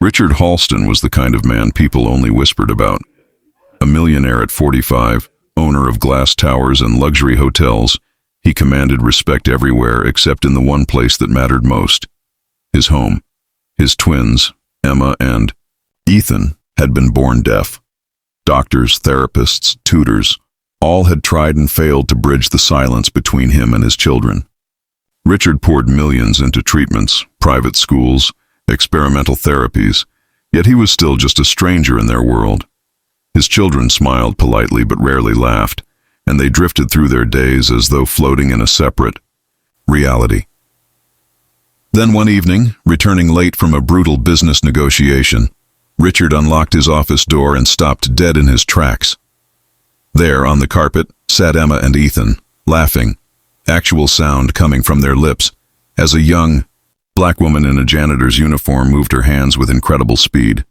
Richard Halston was the kind of man people only whispered about. A millionaire at 45, owner of glass towers and luxury hotels, he commanded respect everywhere except in the one place that mattered most: his home. His twins, Emma and Ethan, had been born deaf. Doctors, therapists, tutors, all had tried and failed to bridge the silence between him and his children. Richard poured millions into treatments, private schools, experimental therapies, yet he was still just a stranger in their world. His children smiled politely but rarely laughed, and they drifted through their days as though floating in a separate reality. Then one evening, returning late from a brutal business negotiation, Richard unlocked his office door and stopped dead in his tracks. There, on the carpet, sat Emma and Ethan, laughing, actual sound coming from their lips, as a young, black woman in a janitor's uniform moved her hands with incredible speed.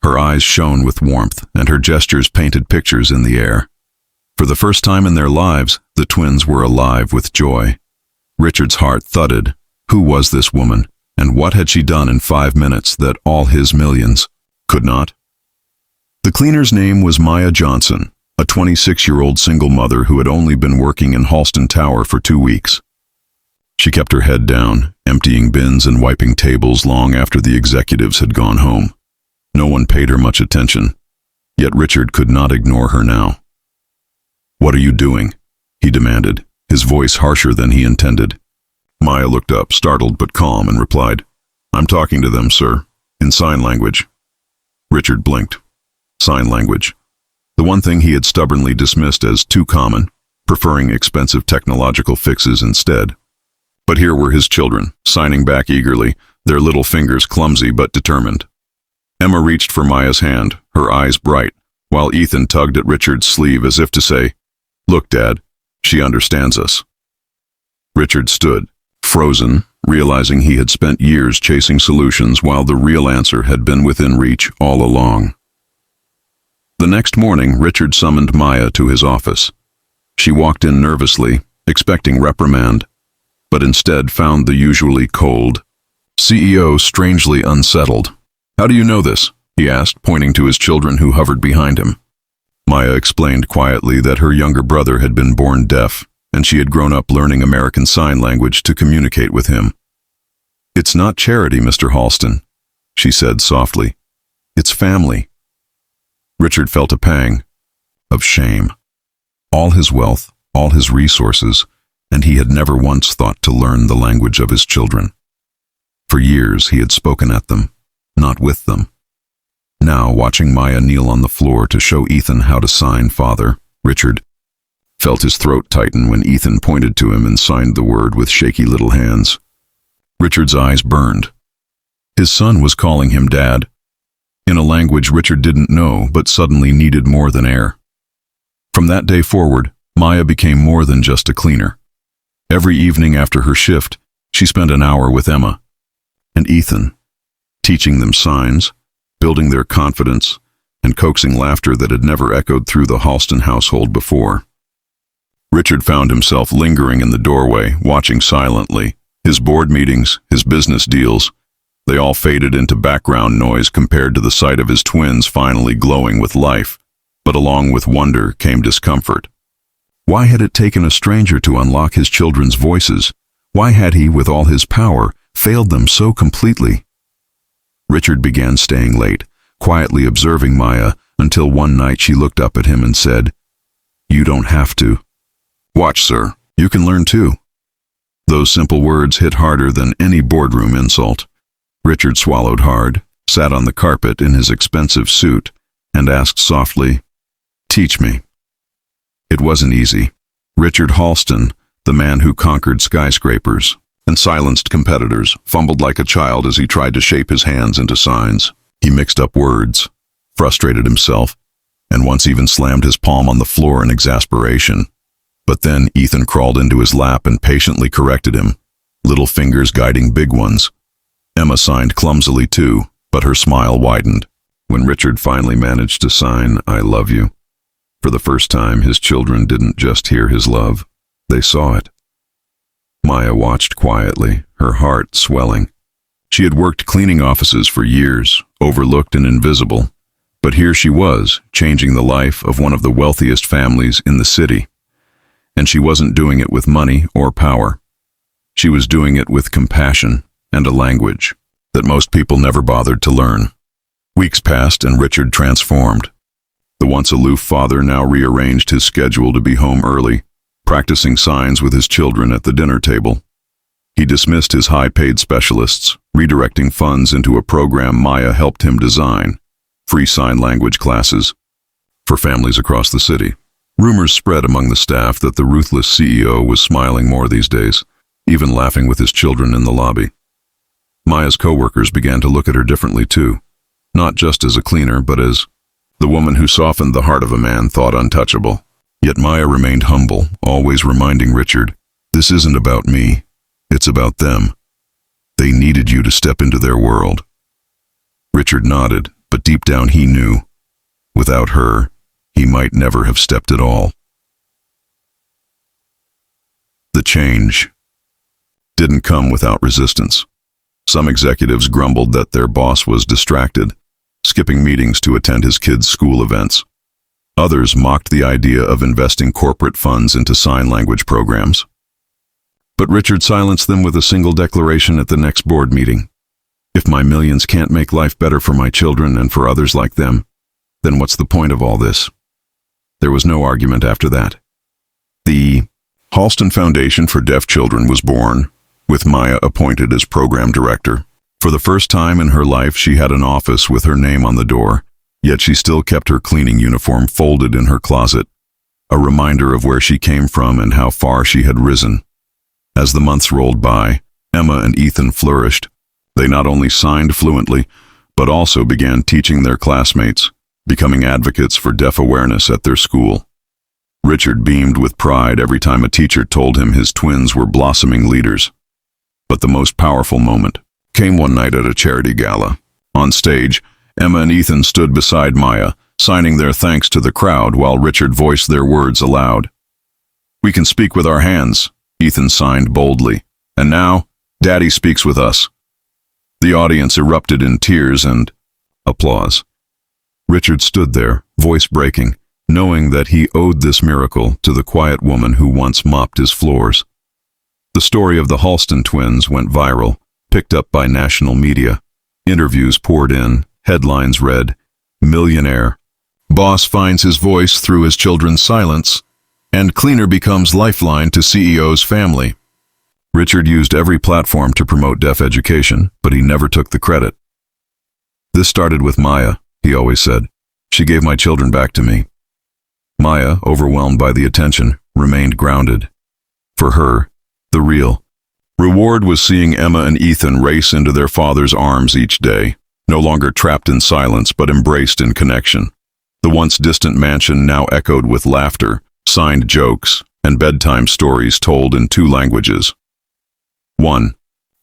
Her eyes shone with warmth, and her gestures painted pictures in the air. For the first time in their lives, the twins were alive with joy. Richard's heart thudded. Who was this woman, and what had she done in 5 minutes that all his millions could not? The cleaner's name was Maya Johnson, a 26-year-old single mother who had only been working in Halston Tower for 2 weeks. She kept her head down, emptying bins and wiping tables long after the executives had gone home. No one paid her much attention, yet Richard could not ignore her now. "What are you doing?" he demanded, his voice harsher than he intended. Maya looked up, startled but calm, and replied, "I'm talking to them, sir, in sign language." Richard blinked. Sign language. The one thing he had stubbornly dismissed as too common, preferring expensive technological fixes instead. But here were his children, signing back eagerly, their little fingers clumsy but determined. Emma reached for Maya's hand, her eyes bright, while Ethan tugged at Richard's sleeve as if to say, "Look, Dad, she understands us." Richard stood, frozen, realizing he had spent years chasing solutions while the real answer had been within reach all along. The next morning, Richard summoned Maya to his office. She walked in nervously, expecting reprimand, but instead found the usually cold CEO strangely unsettled. "How do you know this?" he asked, pointing to his children who hovered behind him. Maya explained quietly that her younger brother had been born deaf, and she had grown up learning American Sign Language to communicate with him. "It's not charity, Mr. Halston," she said softly. "It's family." Richard felt a pang of shame. All his wealth, all his resources, and he had never once thought to learn the language of his children. For years he had spoken at them, not with them. Now, watching Maya kneel on the floor to show Ethan how to sign father, Richard felt his throat tighten when Ethan pointed to him and signed the word with shaky little hands. Richard's eyes burned. His son was calling him Dad, in a language Richard didn't know but suddenly needed more than air. From that day forward, Maya became more than just a cleaner. Every evening after her shift, she spent an hour with Emma and Ethan, teaching them signs, building their confidence, and coaxing laughter that had never echoed through the Halston household before. Richard found himself lingering in the doorway, watching silently. His board meetings, his business deals, they all faded into background noise compared to the sight of his twins finally glowing with life. But along with wonder came discomfort. Why had it taken a stranger to unlock his children's voices? Why had he, with all his power, failed them so completely? Richard began staying late, quietly observing Maya, until one night she looked up at him and said, "You don't have to." "Watch, sir. You can learn too." Those simple words hit harder than any boardroom insult. Richard swallowed hard, sat on the carpet in his expensive suit, and asked softly, "Teach me." It wasn't easy. Richard Halston, the man who conquered skyscrapers and silenced competitors, fumbled like a child as he tried to shape his hands into signs. He mixed up words, frustrated himself, and once even slammed his palm on the floor in exasperation. But then Ethan crawled into his lap and patiently corrected him, little fingers guiding big ones. Emma signed clumsily too, but her smile widened when Richard finally managed to sign, "I love you." For the first time, his children didn't just hear his love, they saw it. Maya watched quietly, her heart swelling. She had worked cleaning offices for years, overlooked and invisible. But here she was, changing the life of one of the wealthiest families in the city. And she wasn't doing it with money or power. She was doing it with compassion and a language that most people never bothered to learn. Weeks passed and Richard transformed. The once aloof father now rearranged his schedule to be home early, practicing signs with his children at the dinner table. He dismissed his high-paid specialists, redirecting funds into a program Maya helped him design, free sign language classes for families across the city. Rumors spread among the staff that the ruthless CEO was smiling more these days, even laughing with his children in the lobby. Maya's coworkers began to look at her differently too, not just as a cleaner, but as the woman who softened the heart of a man thought untouchable. Yet Maya remained humble, always reminding Richard, "This isn't about me, it's about them. They needed you to step into their world." Richard nodded, but deep down he knew, without her, he might never have stepped at all. The change didn't come without resistance. Some executives grumbled that their boss was distracted, skipping meetings to attend his kids' school events. Others mocked the idea of investing corporate funds into sign language programs. But Richard silenced them with a single declaration at the next board meeting. "If my millions can't make life better for my children and for others like them, then what's the point of all this?" There was no argument after that. The Halston Foundation for Deaf Children was born, with Maya appointed as program director. For the first time in her life, she had an office with her name on the door, yet she still kept her cleaning uniform folded in her closet, a reminder of where she came from and how far she had risen. As the months rolled by, Emma and Ethan flourished. They not only signed fluently, but also began teaching their classmates, becoming advocates for deaf awareness at their school. Richard beamed with pride every time a teacher told him his twins were blossoming leaders. But the most powerful moment came one night at a charity gala. On stage, Emma and Ethan stood beside Maya, signing their thanks to the crowd while Richard voiced their words aloud. "We can speak with our hands," Ethan signed boldly. "And now, Daddy speaks with us." The audience erupted in tears and applause. Richard stood there, voice breaking, knowing that he owed this miracle to the quiet woman who once mopped his floors. The story of the Halston twins went viral, picked up by national media. Interviews poured in, headlines read, "Millionaire. Boss finds his voice through his children's silence," and "Cleaner becomes lifeline to CEO's family." Richard used every platform to promote deaf education, but he never took the credit. "This started with Maya," he always said. "She gave my children back to me." Maya, overwhelmed by the attention, remained grounded. For her, the real reward was seeing Emma and Ethan race into their father's arms each day, no longer trapped in silence but embraced in connection. The once distant mansion now echoed with laughter, signed jokes, and bedtime stories told in 2 languages. One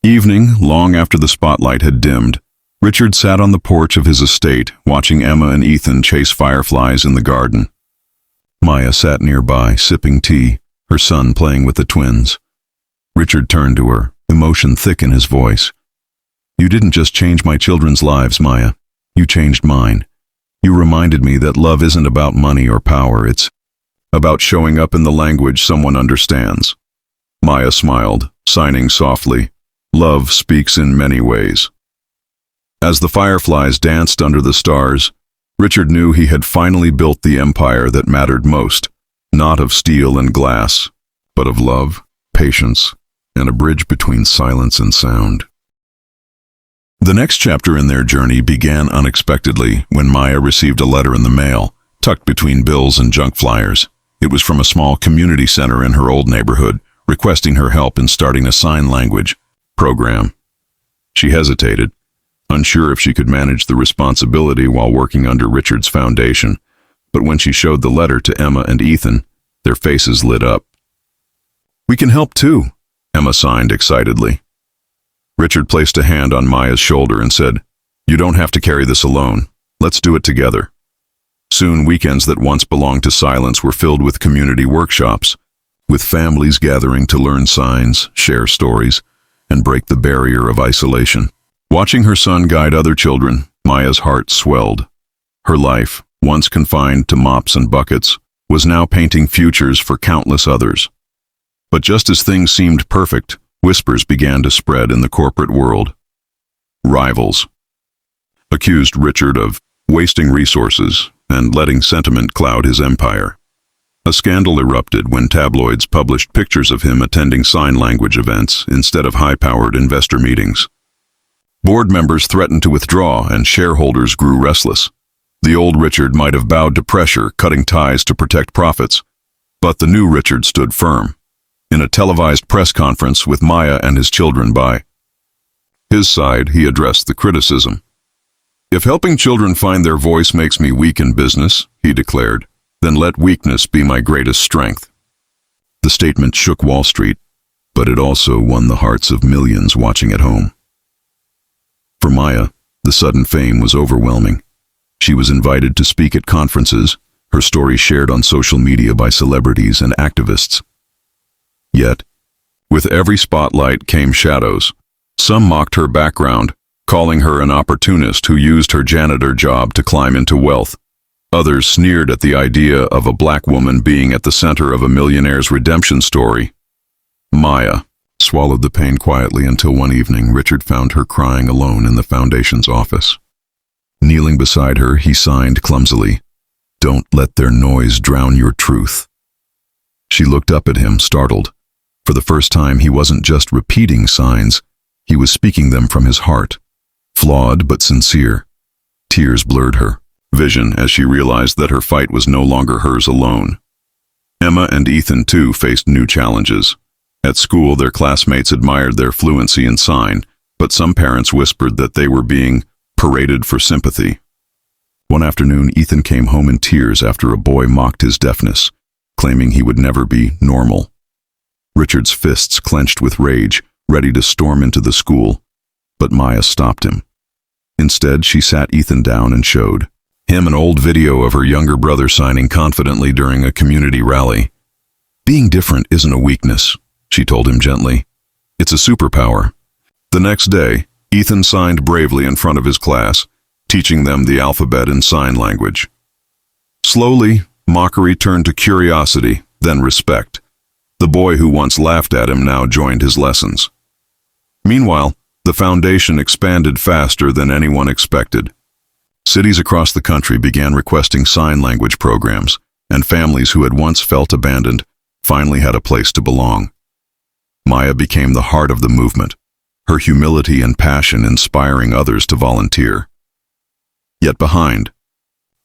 evening, long after the spotlight had dimmed, Richard sat on the porch of his estate, watching Emma and Ethan chase fireflies in the garden. Maya sat nearby, sipping tea, her son playing with the twins. Richard turned to her, emotion thick in his voice. "You didn't just change my children's lives, Maya. You changed mine. You reminded me that love isn't about money or power, it's about showing up in the language someone understands." Maya smiled, signing softly, "Love speaks in many ways." As the fireflies danced under the stars, Richard knew he had finally built the empire that mattered most, not of steel and glass, but of love, patience, and a bridge between silence and sound. The next chapter in their journey began unexpectedly when Maya received a letter in the mail, tucked between bills and junk flyers. It was from a small community center in her old neighborhood, requesting her help in starting a sign language program. She hesitated, unsure if she could manage the responsibility while working under Richard's foundation, but when she showed the letter to Emma and Ethan, their faces lit up. "We can help too," Emma signed excitedly. Richard placed a hand on Maya's shoulder and said, "You don't have to carry this alone. Let's do it together." Soon, weekends that once belonged to silence were filled with community workshops, with families gathering to learn signs, share stories, and break the barrier of isolation. Watching her son guide other children, Maya's heart swelled. Her life, once confined to mops and buckets, was now painting futures for countless others. But just as things seemed perfect, whispers began to spread in the corporate world. Rivals accused Richard of wasting resources and letting sentiment cloud his empire. A scandal erupted when tabloids published pictures of him attending sign language events instead of high-powered investor meetings. Board members threatened to withdraw, and shareholders grew restless. The old Richard might have bowed to pressure, cutting ties to protect profits, but the new Richard stood firm. In a televised press conference with Maya and his children by his side, he addressed the criticism. "If helping children find their voice makes me weak in business," he declared, "then let weakness be my greatest strength." The statement shook Wall Street, but it also won the hearts of millions watching at home. For Maya, the sudden fame was overwhelming. She was invited to speak at conferences, her story shared on social media by celebrities and activists. Yet, with every spotlight came shadows. Some mocked her background, calling her an opportunist who used her janitor job to climb into wealth. Others sneered at the idea of a black woman being at the center of a millionaire's redemption story. Maya swallowed the pain quietly until one evening Richard found her crying alone in the foundation's office. Kneeling beside her, he signed clumsily, "Don't let their noise drown your truth." She looked up at him, startled. For the first time, he wasn't just repeating signs, he was speaking them from his heart. Flawed but sincere. Tears blurred her vision as she realized that her fight was no longer hers alone. Emma and Ethan, too, faced new challenges. At school, their classmates admired their fluency in sign, but some parents whispered that they were being paraded for sympathy. One afternoon, Ethan came home in tears after a boy mocked his deafness, claiming he would never be normal. Richard's fists clenched with rage, ready to storm into the school, but Maya stopped him. Instead, she sat Ethan down and showed him an old video of her younger brother signing confidently during a community rally. "Being different isn't a weakness," she told him gently. "It's a superpower." The next day, Ethan signed bravely in front of his class, teaching them the alphabet in sign language. Slowly, mockery turned to curiosity, then respect. The boy who once laughed at him now joined his lessons. Meanwhile, the foundation expanded faster than anyone expected. Cities across the country began requesting sign language programs, and families who had once felt abandoned finally had a place to belong. Maya became the heart of the movement, her humility and passion inspiring others to volunteer. Yet behind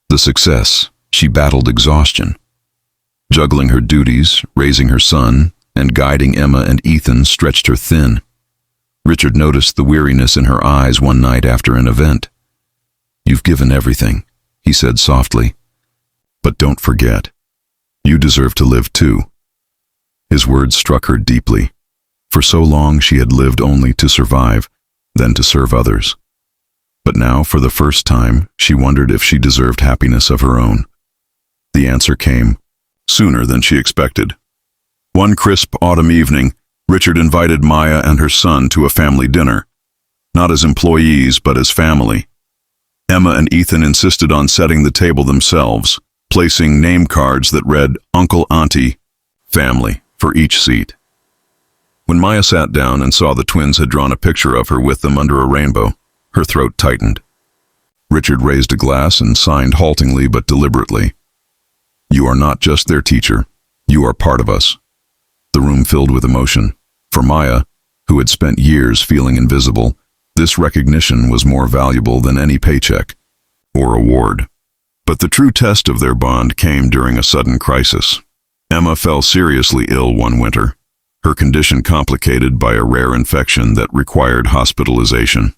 the success, she battled exhaustion. Juggling her duties, raising her son, and guiding Emma and Ethan stretched her thin. Richard noticed the weariness in her eyes one night after an event. "You've given everything," he said softly. "But don't forget, you deserve to live too." His words struck her deeply. For so long she had lived only to survive, then to serve others. But now, for the first time, she wondered if she deserved happiness of her own. The answer came sooner than she expected. One crisp autumn evening, Richard invited Maya and her son to a family dinner, not as employees but as family. Emma and Ethan insisted on setting the table themselves, placing name cards that read Uncle, Auntie, Family for each seat. When Maya sat down and saw the twins had drawn a picture of her with them under a rainbow, her throat tightened. Richard raised a glass and signed haltingly but deliberately, "You are not just their teacher, you are part of us." The room filled with emotion. For Maya, who had spent years feeling invisible, this recognition was more valuable than any paycheck or award. But the true test of their bond came during a sudden crisis. Emma fell seriously ill one winter, her condition complicated by a rare infection that required hospitalization.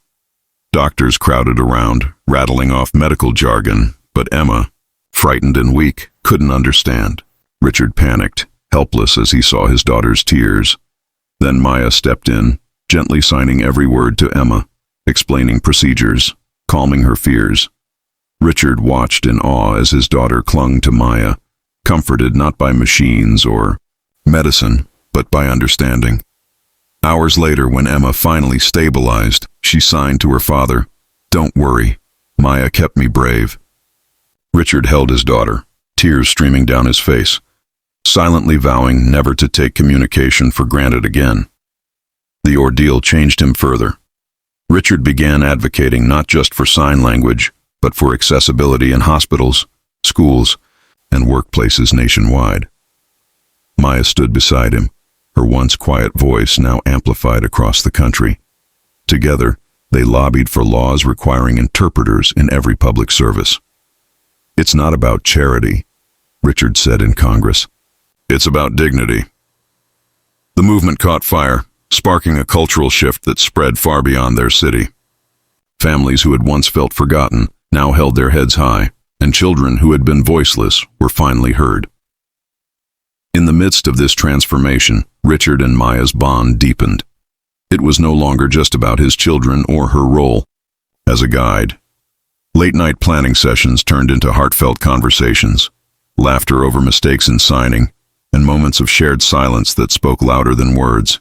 Doctors crowded around, rattling off medical jargon, but Emma, frightened and weak, couldn't understand. Richard panicked, helpless as he saw his daughter's tears. Then Maya stepped in, gently signing every word to Emma, explaining procedures, calming her fears. Richard watched in awe as his daughter clung to Maya, comforted not by machines or medicine, but by understanding. Hours later, when Emma finally stabilized, She signed to her father, "Don't worry, Maya kept me brave." Richard held his daughter, tears streaming down his face, silently vowing never to take communication for granted again. The ordeal changed him further. Richard began advocating not just for sign language, but for accessibility in hospitals, schools, and workplaces nationwide. Maya stood beside him, her once quiet voice now amplified across the country. Together, they lobbied for laws requiring interpreters in every public service. "It's not about charity," Richard said in Congress. "It's about dignity." The movement caught fire, sparking a cultural shift that spread far beyond their city. Families who had once felt forgotten now held their heads high, and children who had been voiceless were finally heard. In the midst of this transformation, Richard and Maya's bond deepened. It was no longer just about his children or her role as a guide. Late-night planning sessions turned into heartfelt conversations, laughter over mistakes in signing, and moments of shared silence that spoke louder than words.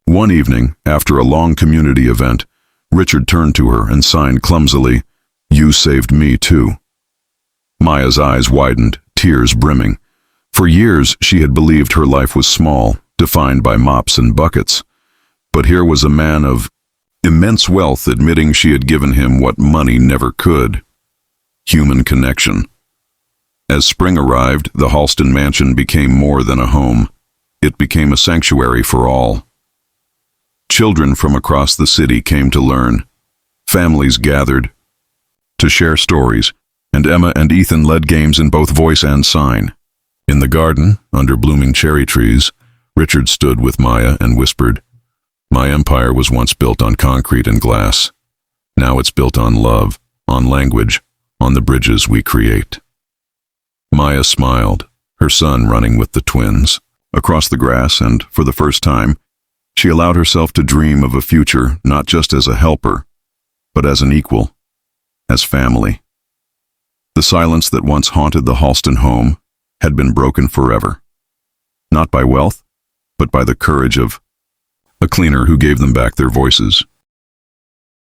One evening, after a long community event, Richard turned to her and signed clumsily, "You saved me too." Maya's eyes widened, tears brimming. For years, she had believed her life was small, defined by mops and buckets. But here was a man of immense wealth admitting she had given him what money never could: human connection. As spring arrived, the Halston mansion became more than a home. It became a sanctuary for all. Children from across the city came to learn. Families gathered to share stories, and Emma and Ethan led games in both voice and sign. In the garden, under blooming cherry trees, Richard stood with Maya and whispered, "My empire was once built on concrete and glass. Now it's built on love, on language, on the bridges we create." Maya smiled, her son running with the twins across the grass, and for the first time, she allowed herself to dream of a future not just as a helper, but as an equal, as family. The silence that once haunted the Halston home had been broken forever, not by wealth, but by the courage of a cleaner who gave them back their voices.